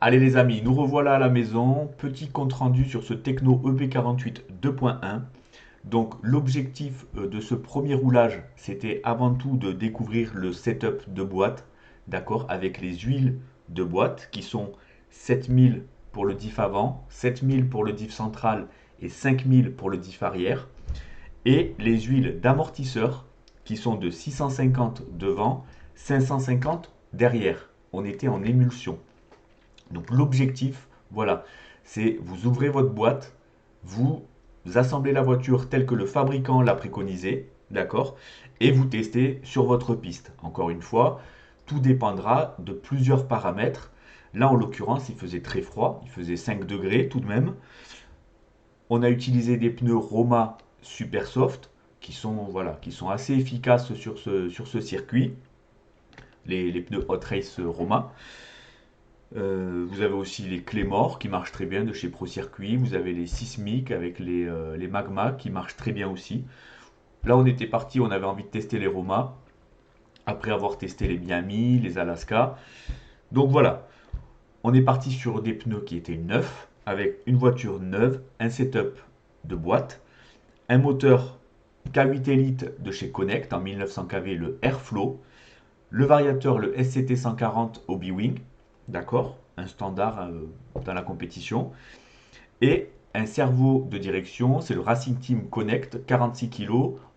Allez les amis, nous revoilà à la maison. Petit compte rendu sur ce Tecno EP48 2.1. Donc l'objectif de ce premier roulage, c'était avant tout de découvrir le setup de boîte, d'accord, avec les huiles de boîte qui sont 7000 pour le diff avant, 7000 pour le diff central et 5000 pour le diff arrière. Et les huiles d'amortisseur qui sont de 650 devant, 550 derrière. On était en émulsion. Donc l'objectif, voilà, c'est vous ouvrez votre boîte, vous assemblez la voiture telle que le fabricant l'a préconisé, d'accord, et vous testez sur votre piste. Encore une fois, tout dépendra de plusieurs paramètres. Là, en l'occurrence, il faisait très froid, il faisait 5 degrés tout de même. On a utilisé des pneus Roma Super Soft voilà, qui sont assez efficaces sur ce circuit, les pneus Hot Race Roma. Vous avez aussi les Claymore qui marchent très bien de chez Pro Circuit. Vous avez les Sismic avec les Magma qui marchent très bien aussi. Là, on était parti, on avait envie de tester les Roma après avoir testé les Miami, les Alaska. Donc voilà, on est parti sur des pneus qui étaient neufs avec une voiture neuve, un setup de boîte, un moteur K8 Elite de chez Connect en 1900 kV, le Airflow, le variateur, le SCT 140 Hobby-Wing, d'accord, un standard dans la compétition, et un servo de direction, c'est le Racing Team Connect, 46 kg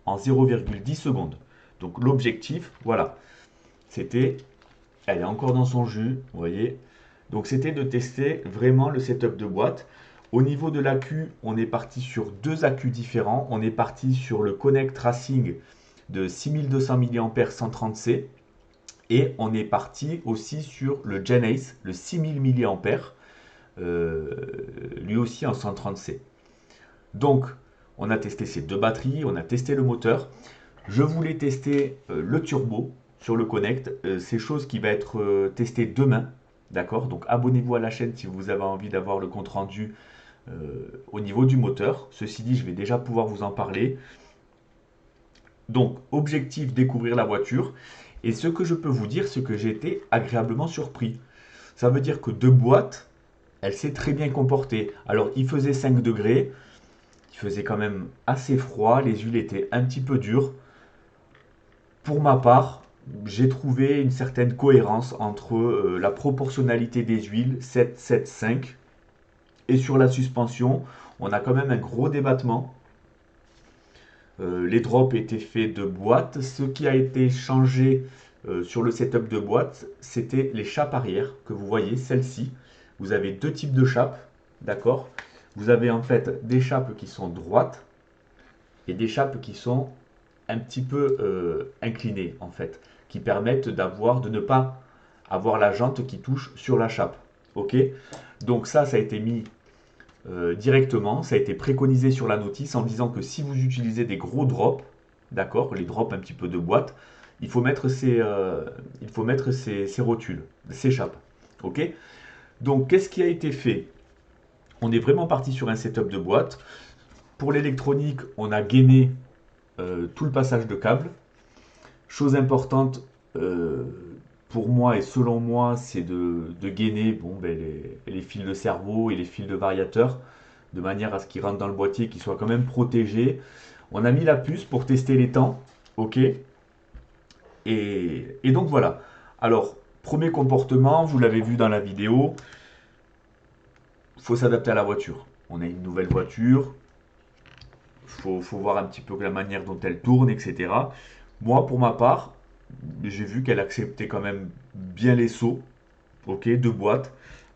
en 0,10 secondes. Donc l'objectif, voilà, c'était, elle est encore dans son jus, vous voyez, donc c'était de tester vraiment le setup de boîte. Au niveau de l'accu, on est parti sur deux accus différents. On est parti sur le Connect Racing de 6200 mAh 130C. Et on est parti aussi sur le Genesis, le 6000 mAh, lui aussi en 130C. Donc, on a testé ces deux batteries, on a testé le moteur. Je voulais tester le turbo sur le Connect. C'est chose qui va être testée demain. D'accord. Donc, abonnez-vous à la chaîne si vous avez envie d'avoir le compte rendu au niveau du moteur. Ceci dit, je vais déjà pouvoir vous en parler. Donc, objectif, découvrir la voiture. Et ce que je peux vous dire, c'est que j'ai été agréablement surpris. Ça veut dire que de boîte, elle s'est très bien comportée. Alors, il faisait 5 degrés, il faisait quand même assez froid, les huiles étaient un petit peu dures. Pour ma part, j'ai trouvé une certaine cohérence entre la proportionnalité des huiles, 7, 7, 5, et sur la suspension, on a quand même un gros débattement. Les drops étaient faits de boîte. Ce qui a été changé sur le setup de boîte, c'était les chapes arrière que vous voyez, celle-ci. Vous avez deux types de chapes, d'accord. Vous avez en fait des chapes qui sont droites et des chapes qui sont un petit peu inclinées en fait, qui permettent de ne pas avoir la jante qui touche sur la chape. Ok. Donc ça a été mis directement. Ça a été préconisé sur la notice en disant que si vous utilisez des gros drops, d'accord, les drops un petit peu de boîte, il faut mettre ces rotules, ces chapes. Ok. Donc qu'est-ce qui a été fait? On est vraiment parti sur un setup de boîte. Pour l'électronique, on a gainé tout le passage de câbles. Chose importante pour moi et selon moi, c'est de gainer bon, ben, les fils de cerveau et les fils de variateur de manière à ce qu'ils rentrent dans le boîtier, qu'ils soient quand même protégés. On a mis la puce pour tester les temps, ok. Et donc voilà. Alors, premier comportement, vous l'avez vu dans la vidéo, il faut s'adapter à la voiture. On a une nouvelle voiture, faut voir un petit peu la manière dont elle tourne, etc. Moi, pour ma part, j'ai vu qu'elle acceptait quand même bien les sauts, ok, de boîte,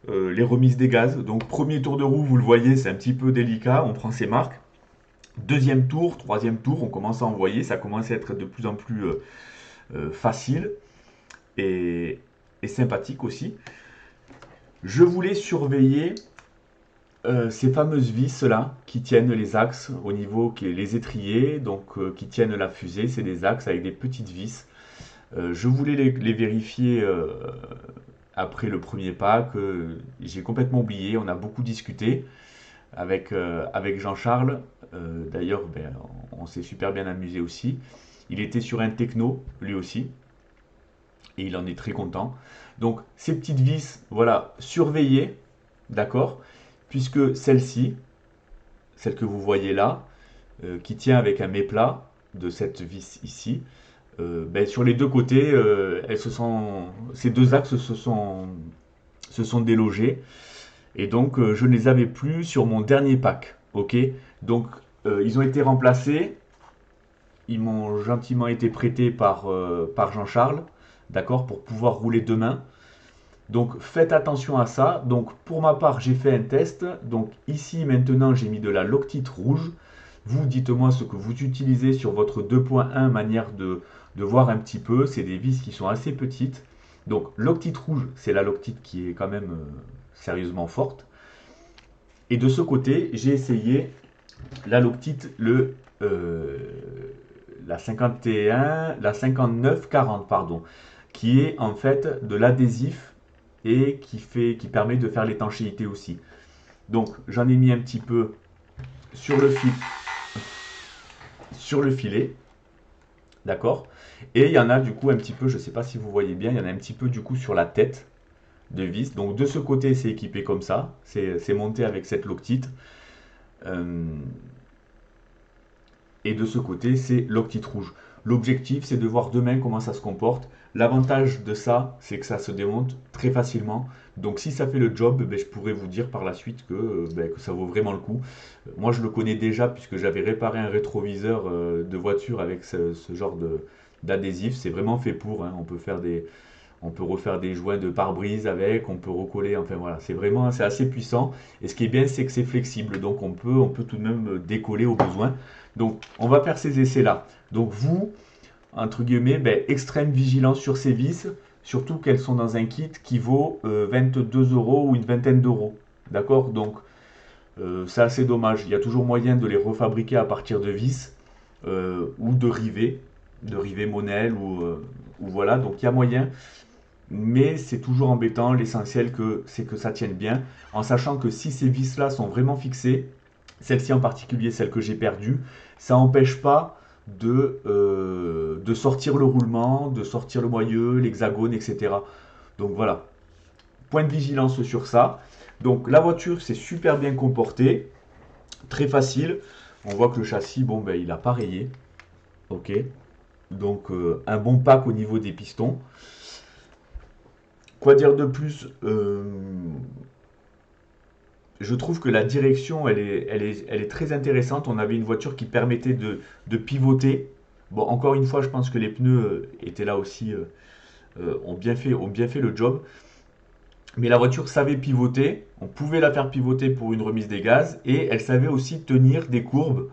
les remises des gaz. Donc, premier tour de roue, vous le voyez, c'est un petit peu délicat, on prend ses marques. Deuxième tour, troisième tour, on commence à envoyer, ça commence à être de plus en plus facile et, et sympathique aussi. Je voulais surveiller ces fameuses vis là qui tiennent les axes au niveau, les étriers, donc qui tiennent la fusée, c'est des axes avec des petites vis. Je voulais les vérifier après le premier pas que j'ai complètement oublié. On a beaucoup discuté avec Jean-Charles. D'ailleurs, ben, on s'est super bien amusé aussi. Il était sur un techno, lui aussi. et il en est très content. Donc ces petites vis, voilà, surveillez, d'accord, puisque celle-ci, celle que vous voyez là, qui tient avec un méplat de cette vis ici, ben, sur les deux côtés, ces deux axes se sont délogés. Et donc, je ne les avais plus sur mon dernier pack. Ok. Donc, ils ont été remplacés. Ils m'ont gentiment été prêtés par Jean-Charles. D'accord. Pour pouvoir rouler demain. Donc, faites attention à ça. Donc, pour ma part, j'ai fait un test. Donc, ici, maintenant, j'ai mis de la Loctite rouge. Vous, dites-moi ce que vous utilisez sur votre 2.1 manière de voir un petit peu. C'est des vis qui sont assez petites. Donc, Loctite rouge, c'est la Loctite qui est quand même sérieusement forte. Et de ce côté, j'ai essayé la Loctite, la 51, la 5940, pardon, qui est en fait de l'adhésif et qui permet de faire l'étanchéité aussi. Donc j'en ai mis un petit peu sur le fil, sur le filet, d'accord. Et il y en a du coup un petit peu, je ne sais pas si vous voyez bien, il y en a un petit peu du coup sur la tête de vis. Donc de ce côté, c'est équipé comme ça, c'est monté avec cette Loctite. Euh, et de ce côté, c'est l'octite rouge. L'objectif, c'est de voir demain comment ça se comporte. L'avantage de ça, c'est que ça se démonte très facilement. Donc si ça fait le job, ben, je pourrais vous dire par la suite que ça vaut vraiment le coup. Moi, je le connais déjà puisque j'avais réparé un rétroviseur de voiture avec ce genre d'adhésif. C'est vraiment fait pour, hein. On peut refaire des joints de pare-brise avec, on peut recoller, enfin voilà, c'est assez puissant. Et ce qui est bien, c'est que c'est flexible, donc on peut tout de même décoller au besoin. Donc on va faire ces essais-là. Donc vous, entre guillemets, ben, extrême vigilance sur ces vis, surtout qu'elles sont dans un kit qui vaut 22 euros ou une vingtaine d'euros. D'accord. Donc c'est assez dommage. Il y a toujours moyen de les refabriquer à partir de vis ou de rivets Monel ou voilà. Donc il y a moyen mais c'est toujours embêtant. L'essentiel c'est que ça tienne bien, en sachant que si ces vis-là sont vraiment fixées, celle-ci en particulier, celle que j'ai perdue, ça n'empêche pas de sortir le roulement, de sortir le moyeu, l'hexagone, etc. Donc voilà, point de vigilance sur ça. Donc la voiture s'est super bien comportée, très facile. On voit que le châssis, bon ben il a pas rayé, ok. Donc un bon pack au niveau des pistons. Quoi dire de plus? Je trouve que la direction, elle est très intéressante. On avait une voiture qui permettait de pivoter. Bon, encore une fois, je pense que les pneus étaient là aussi, ont bien fait le job. Mais la voiture savait pivoter. On pouvait la faire pivoter pour une remise des gaz. Et elle savait aussi tenir des courbes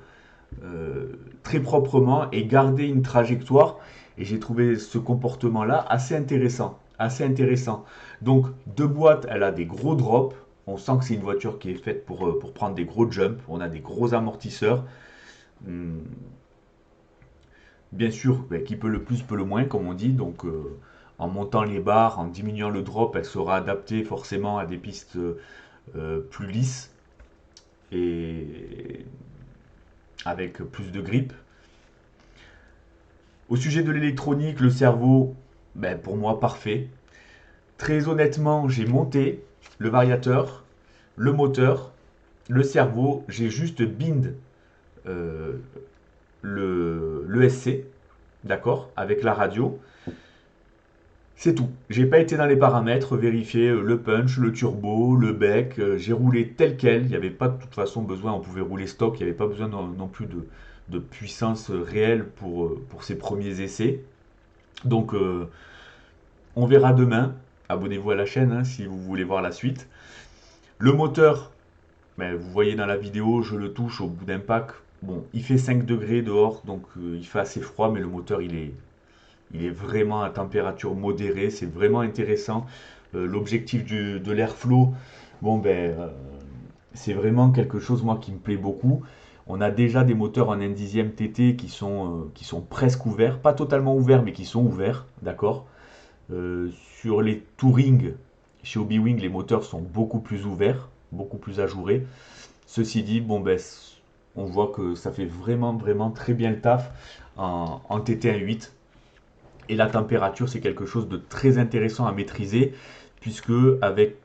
euh, très proprement et garder une trajectoire. Et j'ai trouvé ce comportement-là assez intéressant. Assez intéressant. Donc, de boîte, elle a des gros drops. On sent que c'est une voiture qui est faite pour prendre des gros jumps. On a des gros amortisseurs. Hum, bien sûr, ben, qui peut le plus, peut le moins, comme on dit. Donc, en montant les barres, en diminuant le drop, elle sera adaptée forcément à des pistes plus lisses et avec plus de grip. Au sujet de l'électronique, le cerveau, ben, pour moi, parfait. Très honnêtement, j'ai monté le variateur, le moteur, le cerveau, j'ai juste bind euh, le SC, d'accord, avec la radio. C'est tout. J'ai pas été dans les paramètres, vérifier le punch, le turbo, le bec. J'ai roulé tel quel. Il n'y avait pas de toute façon besoin, on pouvait rouler stock. Il n'y avait pas besoin non plus de puissance réelle pour ces premiers essais. Donc on verra demain. Abonnez-vous à la chaîne hein, si vous voulez voir la suite. Le moteur, ben, vous voyez dans la vidéo, je le touche au bout d'un pack. Bon, il fait 5 degrés dehors, donc il fait assez froid, mais le moteur il est vraiment à température modérée. C'est vraiment intéressant. L'objectif de l'airflow, bon ben, c'est vraiment quelque chose moi qui me plaît beaucoup. On a déjà des moteurs en 1 dixième TT qui sont presque ouverts, pas totalement ouverts, mais qui sont ouverts, d'accord. Sur les Touring, chez Hobbywing, les moteurs sont beaucoup plus ouverts, beaucoup plus ajourés. Ceci dit, bon ben, on voit que ça fait vraiment, vraiment très bien le taf en TT1.8. Et la température, c'est quelque chose de très intéressant à maîtriser, puisque avec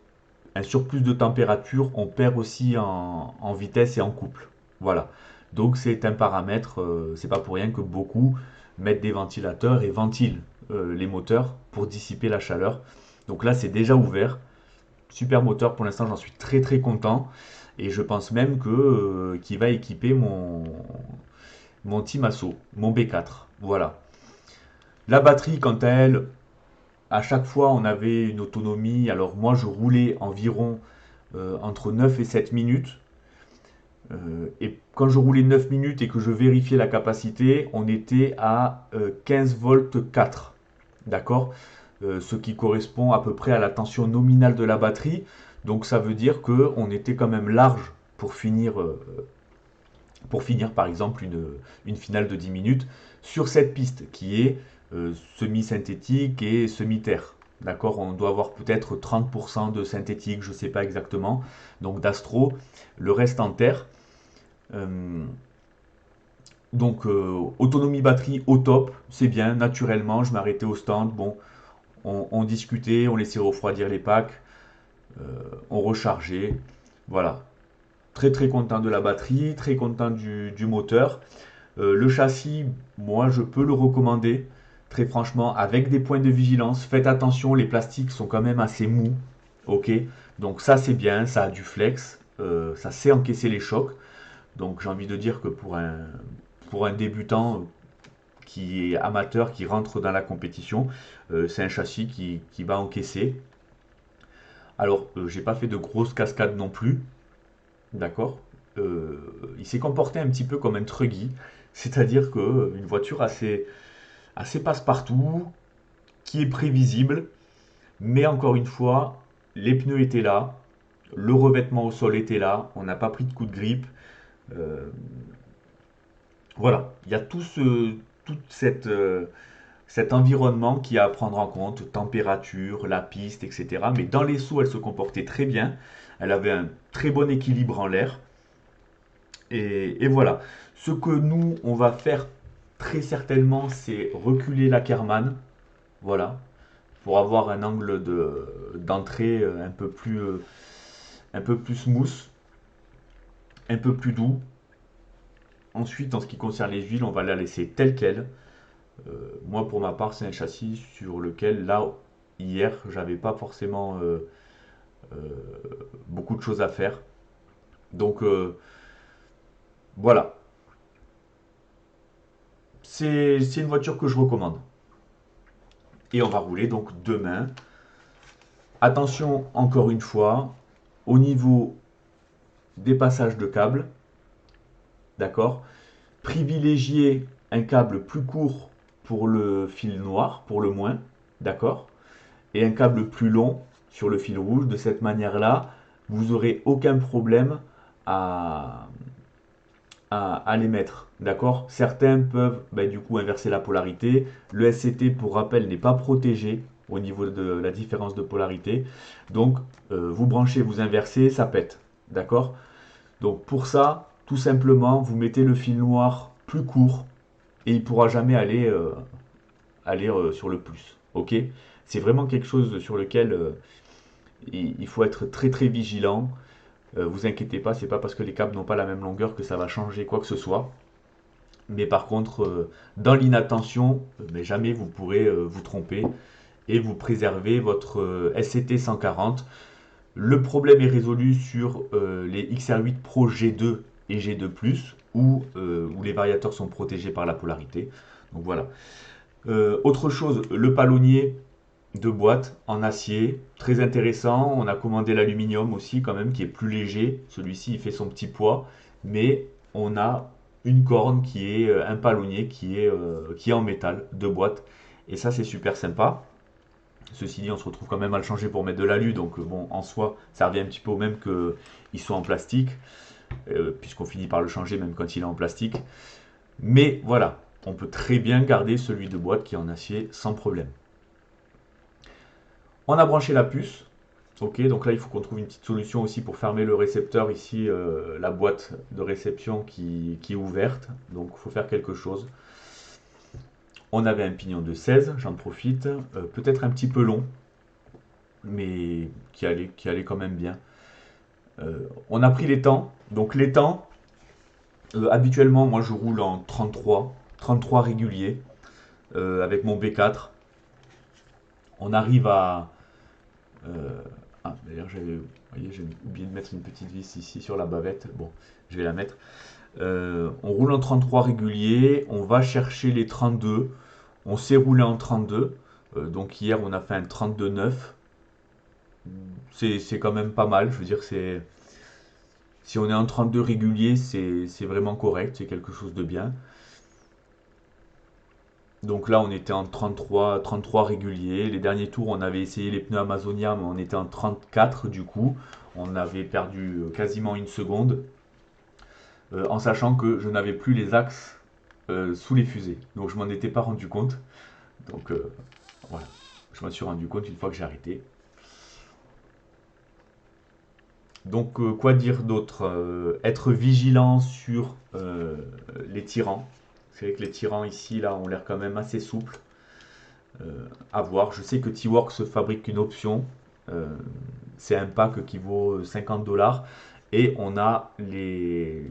un surplus de température, on perd aussi en vitesse et en couple. Voilà. Donc c'est un paramètre, c'est pas pour rien que beaucoup mettent des ventilateurs et ventilent les moteurs pour dissiper la chaleur. Donc là, c'est déjà ouvert. Super moteur, pour l'instant, j'en suis très très content. Et je pense même que qu'il va équiper mon Team Asso, mon B4. Voilà. La batterie, quant à elle, à chaque fois, on avait une autonomie. Alors moi, je roulais environ entre 9 et 7 minutes. Et quand je roulais 9 minutes et que je vérifiais la capacité, on était à 15 volts 4. D'accord. Ce qui correspond à peu près à la tension nominale de la batterie. Donc ça veut dire qu'on était quand même large pour finir par exemple une finale de 10 minutes sur cette piste qui est semi-synthétique et semi-terre. D'accord, on doit avoir peut-être 30% de synthétique, je ne sais pas exactement. Donc d'astro, le reste en terre. Euh, autonomie batterie au top, c'est bien, naturellement, je m'arrêtais au stand, bon, on discutait, on laissait refroidir les packs, euh, on rechargeait, voilà. Très très content de la batterie, très content du moteur. Le châssis, moi je peux le recommander, très franchement, avec des points de vigilance. Faites attention, les plastiques sont quand même assez mous, ok. Donc ça c'est bien, ça a du flex, ça sait encaisser les chocs. Donc j'ai envie de dire que pour un débutant qui est amateur, qui rentre dans la compétition, c'est un châssis qui va encaisser. Alors, j'ai pas fait de grosses cascades non plus, d'accord. Il s'est comporté un petit peu comme un truggy, c'est-à-dire que une voiture assez passe-partout, qui est prévisible, mais encore une fois, les pneus étaient là, le revêtement au sol était là, on n'a pas pris de coup de grippe. Euh, voilà, il y a cet environnement qui est à prendre en compte, température, la piste, etc. Mais dans les sauts, elle se comportait très bien. Elle avait un très bon équilibre en l'air. Et voilà. Ce que nous, on va faire très certainement, c'est reculer la Kerman. Voilà. Pour avoir un angle d'entrée un peu plus smooth, un peu plus doux. Ensuite, en ce qui concerne les huiles, on va la laisser telle qu'elle. Moi, pour ma part, c'est un châssis sur lequel, là, hier, j'avais pas forcément euh, beaucoup de choses à faire. Donc, voilà. C'est une voiture que je recommande. Et on va rouler donc demain. Attention, encore une fois, au niveau des passages de câbles, d'accord? Privilégiez un câble plus court pour le fil noir, pour le moins, d'accord? Et un câble plus long sur le fil rouge. De cette manière-là, vous n'aurez aucun problème à, à les mettre. D'accord. Certains peuvent du coup inverser la polarité. Le SCT, pour rappel, n'est pas protégé au niveau de la différence de polarité. Donc, vous branchez, vous inversez, ça pète. D'accord. Donc, pour ça, tout simplement, vous mettez le fil noir plus court et il ne pourra jamais aller sur le plus. Ok. C'est vraiment quelque chose sur lequel il faut être très très vigilant. Vous inquiétez pas, c'est pas parce que les câbles n'ont pas la même longueur que ça va changer quoi que ce soit. Mais par contre, dans l'inattention, mais jamais vous pourrez vous tromper et vous préserver votre SCT 140. Le problème est résolu sur les XR8 Pro G2 et G2+, où les variateurs sont protégés par la polarité. Donc voilà. Autre chose, le palonnier de boîte en acier, très intéressant. On a commandé l'aluminium aussi quand même, qui est plus léger. Celui-ci, il fait son petit poids, mais on a une corne qui est un palonnier qui est en métal de boîte. Et ça, c'est super sympa. Ceci dit, on se retrouve quand même à le changer pour mettre de l'alu, donc bon, en soi, ça revient un petit peu au même qu'il soit en plastique, puisqu'on finit par le changer même quand il est en plastique. Mais voilà, on peut très bien garder celui de boîte qui est en acier sans problème. On a branché la puce. Ok, donc là il faut qu'on trouve une petite solution aussi pour fermer le récepteur ici, la boîte de réception qui est ouverte. Donc il faut faire quelque chose. On avait un pignon de 16, j'en profite, peut-être un petit peu long, mais qui allait quand même bien. On a pris les temps. Donc les temps, habituellement, moi je roule en 33 réguliers avec mon B4. On arrive à... d'ailleurs, vous voyez, j'ai oublié de mettre une petite vis ici sur la bavette. Bon, je vais la mettre. On roule en 33 réguliers, on va chercher les 32. On s'est roulé en 32. Donc hier, on a fait un 32,9. C'est quand même pas mal. Je veux dire, si on est en 32 régulier, c'est vraiment correct. C'est quelque chose de bien. Donc là, on était en 33 réguliers. Les derniers tours, on avait essayé les pneus Amazonia, mais on était en 34 du coup. On avait perdu quasiment une seconde, en sachant que je n'avais plus les axes sous les fusées. Donc je m'en étais pas rendu compte. Donc voilà, je m'en suis rendu compte une fois que j'ai arrêté. Donc quoi dire d'autre? Être vigilant sur les tirants. C'est vrai que les tirants ici, là, ont l'air quand même assez souples. À voir. Je sais que T-Works fabrique une option. Euh, c'est un pack qui vaut 50 $. Et on a les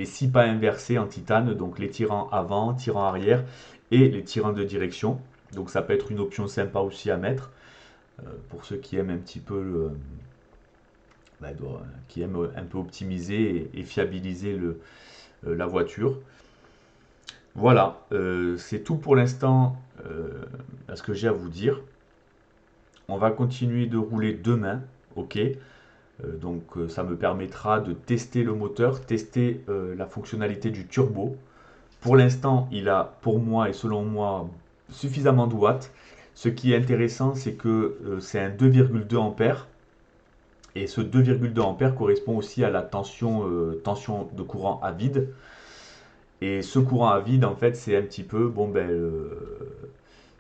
6 pas inversés en titane, donc les tirants avant, tirants arrière et les tirants de direction. Donc ça peut être une option sympa aussi à mettre pour ceux qui aiment un petit peu qui aiment un peu optimiser et fiabiliser la voiture. Voilà, c'est tout pour l'instant à ce que j'ai à vous dire. On va continuer de rouler demain, ok. Donc ça me permettra de tester le moteur, tester la fonctionnalité du turbo. Pour l'instant, il a pour moi et selon moi suffisamment de watts. Ce qui est intéressant, c'est que c'est un 2,2 ampères. Et ce 2,2 ampères correspond aussi à la tension de courant à vide. Et ce courant à vide, en fait, c'est un petit peu,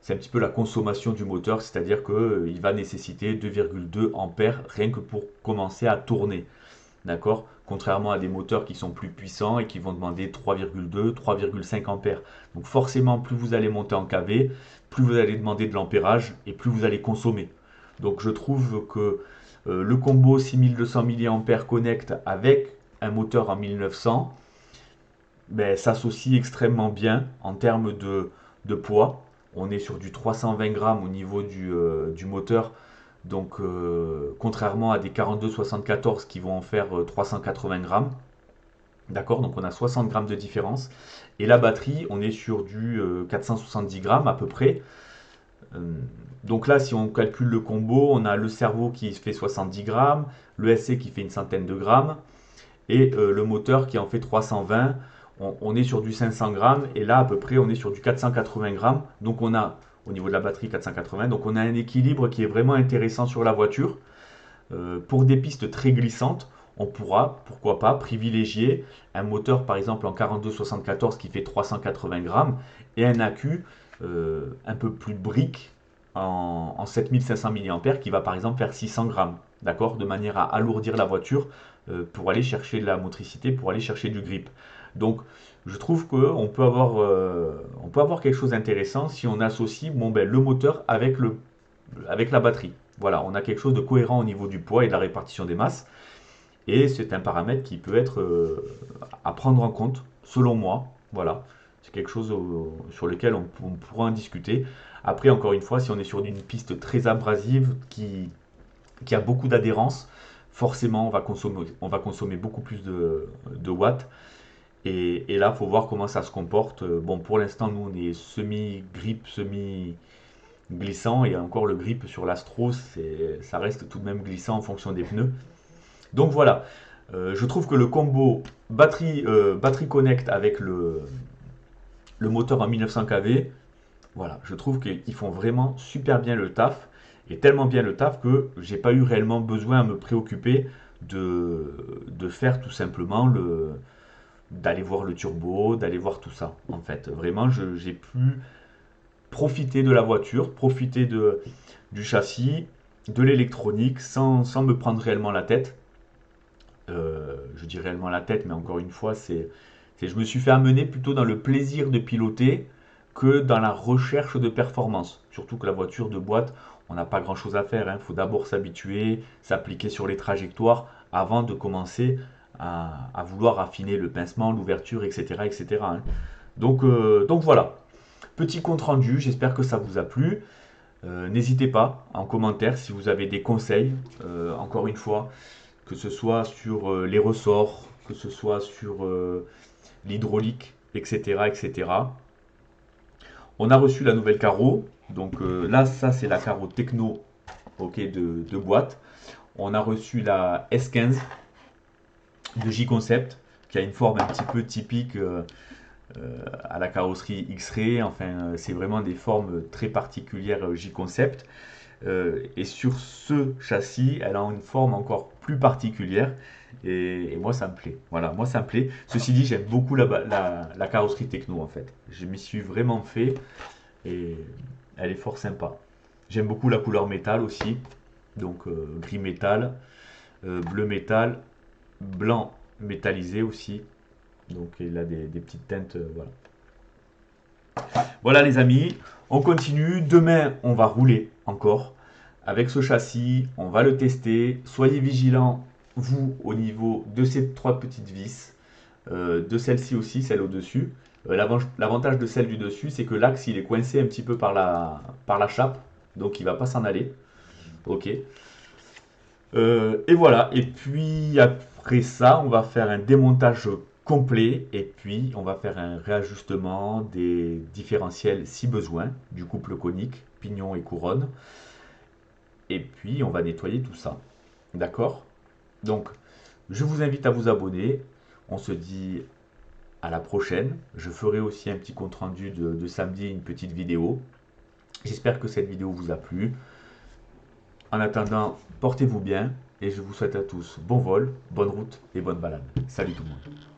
c'est un petit peu la consommation du moteur, c'est-à-dire qu'il va nécessiter 2,2 ampères rien que pour commencer à tourner. D'accord? Contrairement à des moteurs qui sont plus puissants et qui vont demander 3,2, 3,5 ampères. Donc forcément, plus vous allez monter en kV, plus vous allez demander de l'ampérage et plus vous allez consommer. Donc je trouve que le combo 6200 mAh Connect avec un moteur en 1900 s'associe extrêmement bien en termes de poids. On est sur du 320 grammes au niveau du moteur. Donc, contrairement à des 42-74 qui vont en faire 380 grammes. D'accord, donc on a 60 grammes de différence. Et la batterie, on est sur du 470 grammes à peu près. Euh, donc là, si on calcule le combo, on a le cerveau qui fait 70 grammes, le SC qui fait une centaine de grammes, et le moteur qui en fait 320. On est sur du 500 grammes, et là, à peu près, on est sur du 480 grammes. Donc on a, au niveau de la batterie, 480. Donc on a un équilibre qui est vraiment intéressant sur la voiture. Pour des pistes très glissantes, on pourra, pourquoi pas, privilégier un moteur par exemple en 42-74 qui fait 380 grammes et un accu un peu plus brique en 7500 mAh qui va par exemple faire 600 grammes, d'accord, de manière à alourdir la voiture pour aller chercher de la motricité, pour aller chercher du grip. Donc je trouve on peut avoir quelque chose d'intéressant si on associe le moteur avec la batterie. Voilà, on a quelque chose de cohérent au niveau du poids et de la répartition des masses. Et c'est un paramètre qui peut être à prendre en compte, selon moi. Voilà, c'est quelque chose sur lequel on pourra en discuter. Après, encore une fois, si on est sur une piste très abrasive qui a beaucoup d'adhérence, forcément, on va consommer beaucoup plus de watts. Et là, il faut voir comment ça se comporte. Bon, pour l'instant, nous, on est semi-grip, semi-glissant. Et encore, le grip sur l'Astro, ça reste tout de même glissant en fonction des pneus. Donc voilà, je trouve que le combo batterie Connect avec le moteur en 1900 kV, voilà, je trouve qu'ils font vraiment super bien le taf, et tellement bien le taf que j'ai pas eu réellement besoin à me préoccuper de faire tout simplement d'aller voir le turbo, d'aller voir tout ça. En fait, vraiment, j'ai pu profiter de la voiture, profiter du châssis, de l'électronique, sans me prendre réellement la tête. Je dis réellement la tête, mais encore une fois, je me suis fait amener plutôt dans le plaisir de piloter que dans la recherche de performance. Surtout que la voiture de boîte, on n'a pas grand-chose à faire, hein. Il faut d'abord s'habituer, s'appliquer sur les trajectoires avant de commencer à vouloir affiner le pincement, l'ouverture, etc. etc. hein. Donc voilà, petit compte rendu, j'espère que ça vous a plu. N'hésitez pas en commentaire si vous avez des conseils, encore une fois, que ce soit sur les ressorts, que ce soit sur l'hydraulique, etc., etc. On a reçu la nouvelle carreau, donc là, ça c'est la carreau techno, ok, de boîte. On a reçu la S15 de J-Concept, qui a une forme un petit peu typique à la carrosserie X-Ray. Enfin, c'est vraiment des formes très particulières J-Concept. Et sur ce châssis, elle a une forme encore plus particulière. Et moi, ça me plaît. Voilà, moi, ça me plaît. Ceci dit, j'aime beaucoup la carrosserie techno, en fait. Je m'y suis vraiment fait. Et elle est fort sympa. J'aime beaucoup la couleur métal aussi. Donc, gris métal, bleu métal, blanc métallisé aussi. Donc, il a des petites teintes. Voilà. Voilà, les amis. On continue. Demain, on va rouler encore avec ce châssis. On va le tester. Soyez vigilants, vous, au niveau de ces trois petites vis. De celle-ci aussi, celle au-dessus. L'avantage de celle du dessus, c'est que l'axe, il est coincé un petit peu par la chape. Donc, il ne va pas s'en aller. Ok. Et voilà. Et puis, après ça, on va faire un démontage complet. Et puis, on va faire un réajustement des différentiels si besoin, du couple conique, pignon et couronne. Et puis, on va nettoyer tout ça. D'accord? Donc, je vous invite à vous abonner. On se dit à la prochaine. Je ferai aussi un petit compte rendu de samedi, une petite vidéo. J'espère que cette vidéo vous a plu. En attendant, portez-vous bien et je vous souhaite à tous bon vol, bonne route et bonne balade. Salut tout le monde.